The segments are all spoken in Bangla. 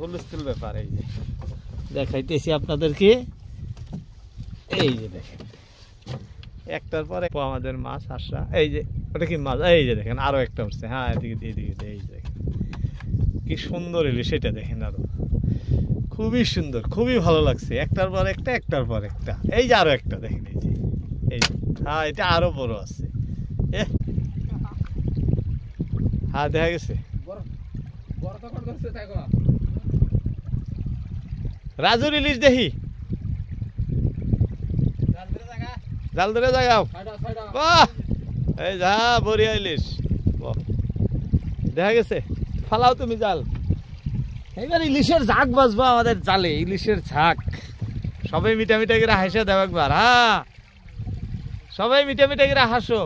হুলস্থুল ব্যাপার। এই যে দেখাইতেছি আপনাদেরকে, এই যে দেখেন একটার পরে আমাদের মাছ আসা। এই যে ওটা কি মাছ, এই যে দেখেন আরো একটা উঠছে। হ্যাঁ এদিকে এদিকে, এই যে দেখেন কি সুন্দর ইলিশ, সেটা দেখেন আরো খুবই সুন্দর, খুবই ভালো লাগছে। একটার পর একটা, একটার পর একটা। এই যে আরো একটা দেখেন, এই যে এই হ্যাঁ এটা আরো বড় আছে। হ্যাঁ দেখা গেছে রাজুর ইলিশ দেখি, জাল ধরে জাগাও। বাহ এই যা বড়িয়া ইলিশ দেখা গেছে। ফালাও তুমি জাল। এইবার ইলিশের ঝাঁক বাজবো আমাদের জালে, ইলিশের ঝাঁক। সবাই মিঠা মিঠা করে হাসে দেব একবার। হ্যাঁ সবাই মিঠা মিঠা করে হাসো।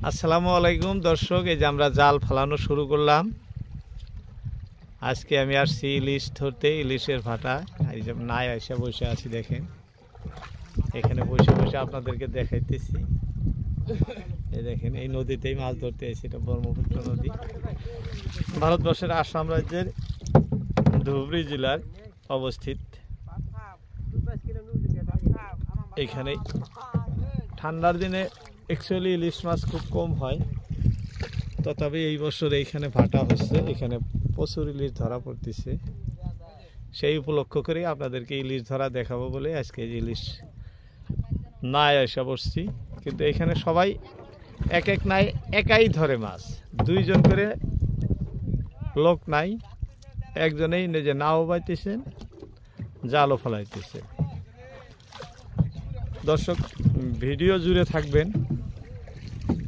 আসসালামু আলাইকুম দর্শক, এই যে আমরা জাল ফালানো শুরু করলাম। আজকে আমি আসছি ইলিশ ধরতে, ইলিশের ভাটা। এই যে নাই এসে বসে আছি দেখেন, এখানে বসে বসে আপনাদেরকে দেখাইতেছি। এই দেখেন এই নদীতেই মাছ ধরতে এসেছি। এটা ব্রহ্মপুত্র নদী, ভারতবর্ষের আসাম রাজ্যের ধুবড়ী জেলার অবস্থিত। এখানে ঠান্ডার দিনে অ্যাকচুয়ালি ইলিশ মাছ খুব কম হয়, তথাপি এই বছর এইখানে ভাটা হচ্ছে, এখানে প্রচুর ইলিশ ধরা পড়তেছে। সেই উপলক্ষ করে আপনাদেরকে ইলিশ ধরা দেখাবো বলে আজকে ইলিশ নাই এসে বসছি। কিন্তু এখানে সবাই এক এক নাই একাই ধরে মাছ, দুইজন করে লোক নাই, একজনেই নিজে নাও বাইতেছেন, জালও ফেলাইতেছে। দর্শক ভিডিও জুড়ে থাকবেন,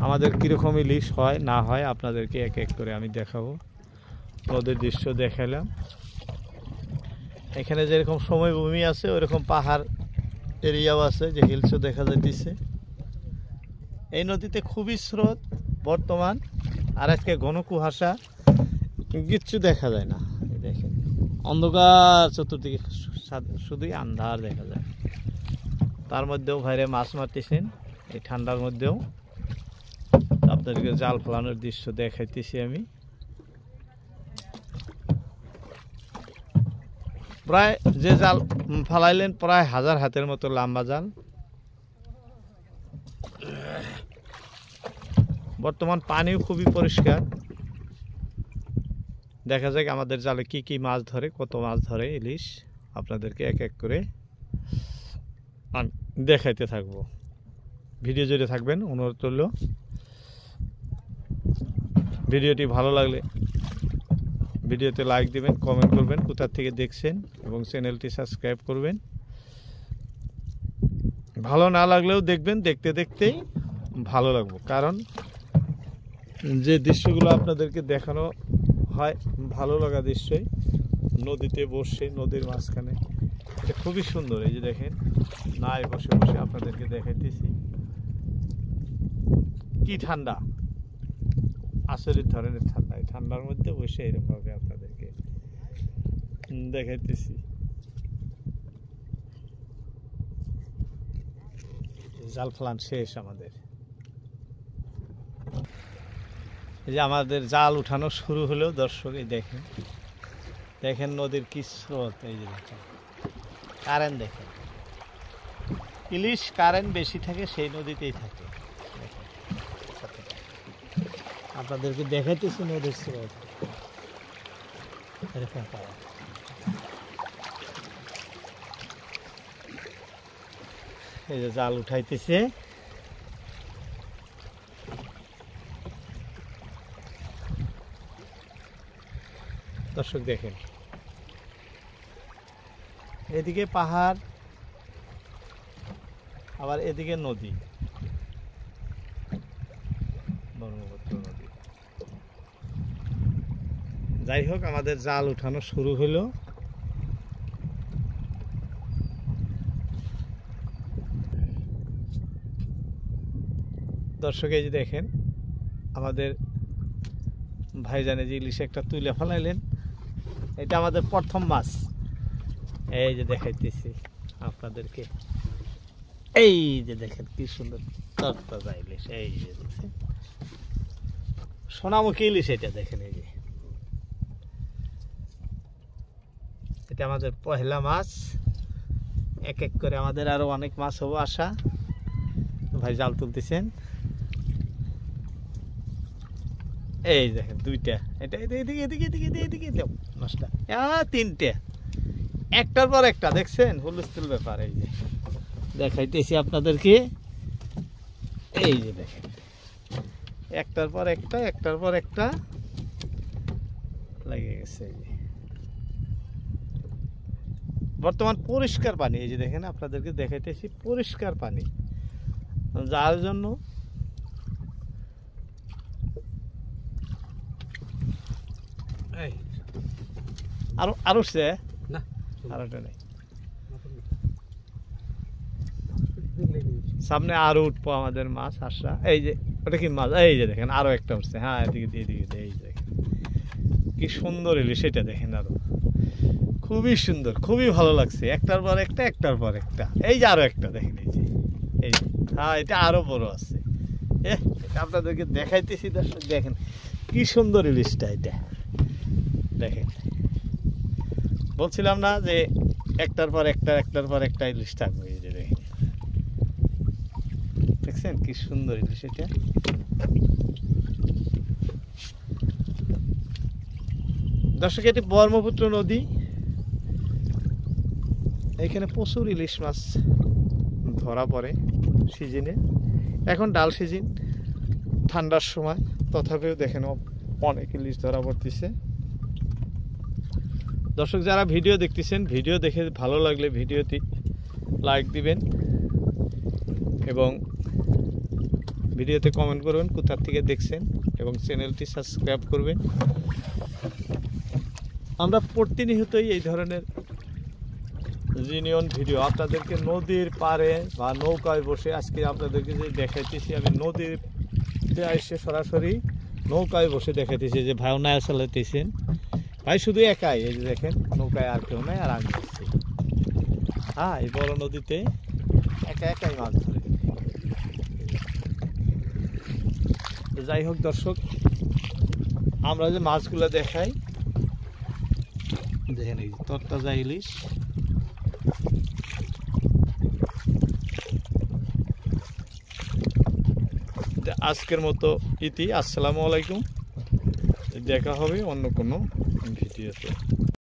আমাদের কীরকম ইলিশ হয় না হয় আপনাদেরকে এক এক করে আমি দেখাবো। নদীর দৃশ্য দেখালাম, এখানে যেরকম সময়ভূমি আছে ওইরকম পাহাড় এরিয়াও আছে, যে হিলসও দেখা যাইতেছে। এই নদীতে খুবই স্রোত বর্তমান, আর আজকে ঘন কুয়াশা, কিচ্ছু দেখা যায় না। দেখেন অন্ধকার, চতুর্দিকে শুধুই আন্ধার দেখা যায়। তার মধ্যেও ভাইরে মাছ মারতেছেন এই ঠান্ডার মধ্যেও। আপনাদেরকে জাল ফেলানোর দৃশ্য দেখাইতেছি আমি। প্রায় যে জাল ফালাইলেন প্রায় 1000 হাতের মতো লম্বা জাল। বর্তমান পানিও খুবই পরিষ্কার। দেখা যাক আমাদের জালে কি কি মাছ ধরে, কত মাছ ধরে ইলিশ, আপনাদেরকে এক এক করে দেখাইতে থাকবো। ভিডিও জুড়ে থাকবেন অনুরোধ করল। ভিডিওটি ভালো লাগলে ভিডিওতে লাইক দিবেন, কমেন্ট করবেন কোথা থেকে দেখছেন, এবং চ্যানেলটি সাবস্ক্রাইব করবেন। ভালো না লাগলেও দেখবেন, দেখতে দেখতেই ভালো লাগবে। কারণ যে দৃশ্যগুলো আপনাদেরকে দেখানো হয় ভালো লাগা দৃশ্যই, নদীতে বসে নদীর মাঝখানে, এটা খুবই সুন্দর। এই যে দেখেন নাই বসে বসে আপনাদেরকে দেখাইতেছি, কি ঠান্ডা, আচরিত ধরনের ঠান্ডা। এই ঠান্ডার মধ্যে বসে এরকম ভাবে আপনাদেরকে দেখাইতেছি। জাল ফেলান শেষ আমাদের। এই যে আমাদের জাল উঠানো শুরু হলেও দর্শক এই দেখেন, দেখেন নদীর কি স্রোত। এই যে দেখেন কারেন্ট, দেখেন ইলিশ কারেন্ট বেশি থাকে সেই নদীতেই থাকে। আপনাদেরকে দেখাইতেছি নদীর স্রোত এরকম পাওয়া। এই যে জাল উঠাইতেছে, দর্শক দেখেন এদিকে পাহাড়, আবার এদিকে নদী, ব্রহ্মপুত্র নদী। যাই হোক আমাদের জাল উঠানো শুরু হলো। দর্শক এই যে দেখেন আমাদের ভাইজানে যে ইলিশ একটা তুলে ফেলাইলেন, এটা আমাদের প্রথম মাছ। এই যে দেখাইতেছি আপনাদেরকে, এই যে দেখেন কি সুন্দর তরতাজা ইলিশ। এই যে দেখছেন সোনামুখী ইলিশ, এটা দেখেন এই যে এটা আমাদের পহেলা মাছ। এক এক করে আমাদের আরো অনেক মাছ হবো আশা। ভাই জাল তুলতেছেন, এই দেখেন দুইটা, এটা এদিকে এদিকে এদিকে এদিকে দাও মাছটা, তিনটে একটার পর একটা, দেখছেন হুলস্থুল ব্যাপার। এই যে দেখাইতেছি আপনাদেরকে, এই যে দেখেন একটার পর একটা একটার পর একটা লেগে গেছে। এই যে বর্তমান পরিষ্কার পানি, এই যে দেখেন আপনাদেরকে দেখাইতেছি পরিষ্কার পানি, যার জন্য আরো আরো সে না আরোটা নেই, সামনে আরো উঠবো আমাদের মাছ আসা। এই যে ওটা কি মাছ, এই যে দেখেন আরো একটা উঠছে, হ্যাঁ এদিকে এদিকে, এই দেখেন কি সুন্দর ইলিশ, সেটা দেখেন আরো খুবই সুন্দর, খুবই ভালো লাগছে, একটার পর একটা একটার পর একটা। এই যে আরো একটা দেখেন, এই যে এই হ্যাঁ এটা আরো বড় আছে, এটা আপনাদেরকে দেখাইতেছি দর্শক, দেখেন কি সুন্দর ইলিশটা, এটা দেখেন। বলছিলাম না যে একটার পর একটা একটার পর একটা ইলিশ থাকবে, এই যে দেখেন দেখছেন কি সুন্দর ইলিশ এটা। দর্শক এটি ব্রহ্মপুত্র নদী, এখানে প্রচুর ইলিশ মাছ ধরা পড়ে সিজনে। এখন ডাল সিজন, ঠান্ডার সময়, তথাপিও দেখেন অনেক ইলিশ ধরা পড়তেছে। দর্শক যারা ভিডিও দেখতেছেন, ভিডিও দেখে ভালো লাগলে ভিডিওটি লাইক দিবেন এবং ভিডিওতে কমেন্ট করবেন কোথা থেকে দেখছেন এবং চ্যানেলটি সাবস্ক্রাইব করবেন। আমরা প্রতিনিয়তই এই ধরনের জিনিয়ন ভিডিও আপনাদেরকে নদীর পাড়ে বা নৌকায় বসে, আজকে আপনাদেরকে যে দেখাইতেছি আমি নদীতে এসে সরাসরি নৌকায় বসে দেখাইতেছি, যে ভাই নয়া চালাইতেছেন, ভাই শুধু একাই, এই যে দেখেন নৌকায় আর কেউ নাই, আর আমি আছি। হ্যাঁ এই বড় নদীতে একা একাই মাছ ধরে। যাই হোক দর্শক, আমরা যে মাছগুলো দেখাই, দেখেন এই তরতাজা ইলিশ, আজকের মতো ইতি। আসসালামু আলাইকুম, দেখা হবে অন্য কোনো ভিডিওতে।